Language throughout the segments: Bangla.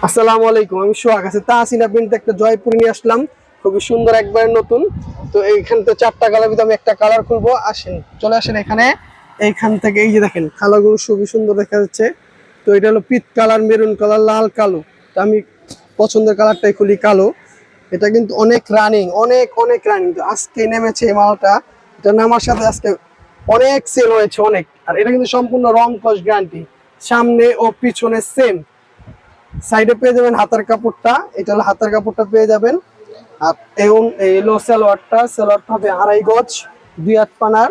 আসসালামু আলাইকুম। আমি সোহাগ আছে তাহসিনা প্রিন্ট একটা জয়পুর নিয়ে আসলাম, খুবই সুন্দর একবারে নতুন। তো এইখান থেকে চারটা কালার ভিতরে আমি একটা কালার খুলবো, আসেন চলে আসেন এখানে। এইখান থেকে এই যে দেখেন কালারগুলো খুবই সুন্দর দেখা যাচ্ছে। তো এটা হলো পিট কালার, মেরুন কালার, লাল কালো। তো আমি পছন্দের কালারটাই খুলি কালো। এটা কিন্তু অনেক রানিং, অনেক অনেক রানিং। তো আজকে নেমেছে এই মালটা, এটা নামার সাথে আজকে অনেক সেল হয়েছে অনেক। আর এটা কিন্তু সম্পূর্ণ রং কস গ্যারান্টি, সামনে ও পিছনে সেম। সাইডে পেয়ে যাবেন হাতার কাপড়টা, এটা হলো হাতার কাপড়টা পেয়ে যাবেন। আর এই হলো সালোয়ারটা হবে 2.5 গজ 2 হাত পানার।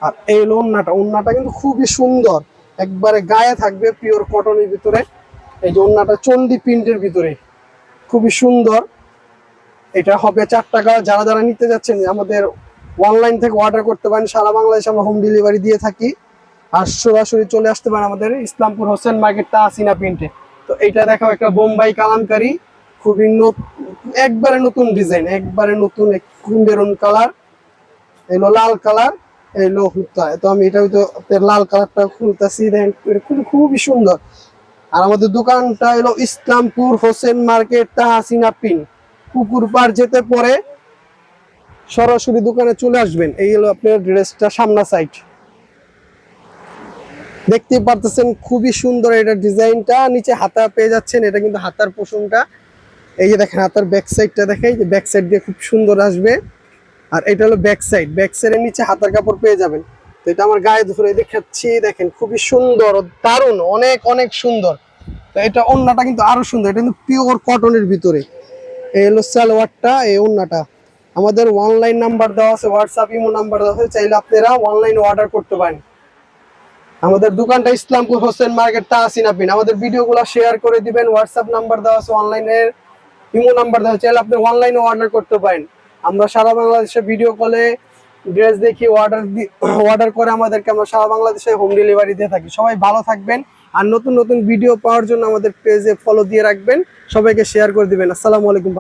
আর এই হলো ওন্নাটা কিন্তু খুবই সুন্দর, একবারে গায়ে থাকবে পিওর কটনের ভিতরে। এই যে ওন্নাটা চন্ডি প্রিন্টের ভিতরে খুবই সুন্দর। এটা হবে 4 টাকা। যারা যারা নিতে যাচ্ছেন আমাদের অনলাইন থেকে অর্ডার করতে পারেন, সারা বাংলাদেশে আমরা হোম ডেলিভারি দিয়ে থাকি। আর সরাসরি চলে আসতে পারেন আমাদের ইসলামপুর হোসেন মার্কেট তাহসিনা প্রিন্টে। তো এইটা দেখাও একটা বোম্বাই কালামকারী, খুবই একবারে নতুন ডিজাইন, একবারে নতুন মেরুন কালার, এলো লাল কালার, এলো হুত্তা। তো আমি এটা হয়তো লাল কালারটা খুলতেছি, দেখেন খুবই সুন্দর। আর আমাদের দোকানটা এলো ইসলামপুর হোসেন মার্কেট তাহসিনা প্রিন্ট, পুকুর পার যেতে পরে সরাসরি দোকানে চলে আসবেন। এই হলো আপনার ড্রেসটা সামনা সাইড, দেখতেই পারতেছেন খুবই সুন্দর এটা ডিজাইনটা। নিচে হাতা পেয়ে যাচ্ছেন, এটা কিন্তু হাতার পোষণটা। এই যে দেখেন হাতার ব্যাক সাইডটা দেখাই, যে ব্যাক সাইড দিয়ে খুব সুন্দর আসবে। আর এটা হলো ব্যাক সাইড, ব্যাক সাইডের নিচে হাতার কাপড় পেয়ে যাবেন। তো এটা আমার গায়ে ধরে দেখাচ্ছি, দেখেন খুবই সুন্দর, দারুণ, অনেক অনেক সুন্দর। তো এটা ওন্নাটা কিন্তু আরো সুন্দর, এটা কিন্তু পিওর কটনের ভিতরে। এই হলো সালোয়ারটা, এই ওন্নাটা। আমাদের অনলাইন নাম্বার দেওয়া আছে, হোয়াটসঅ্যাপ ইমো নাম্বার দেওয়া আছে, চাইলে আপনারা অনলাইনে অর্ডার করতে পারেন। আমাদের দোকানটা ইসলামপুর হোসেন মার্কেট তাহসিনা প্রিন্ট। আমাদের ভিডিওগুলো শেয়ার করে দিবেন, হোয়াটসঅ্যাপ নাম্বার দেওয়া আছে, অনলাইনের ইমো নাম্বার দেওয়া, চাইলে আপনি অনলাইনে অর্ডার করতে পারেন। আমরা সারা বাংলাদেশে ভিডিও কলে ড্রেস দেখি অর্ডার করে আমাদেরকে, আমরা সারা বাংলাদেশে হোম ডেলিভারি দিয়ে থাকি। সবাই ভালো থাকবেন, আর নতুন নতুন ভিডিও পাওয়ার জন্য আমাদের পেজে ফলো দিয়ে রাখবেন, সবাইকে শেয়ার করে দিবেন। আসসালামু আলাইকুম।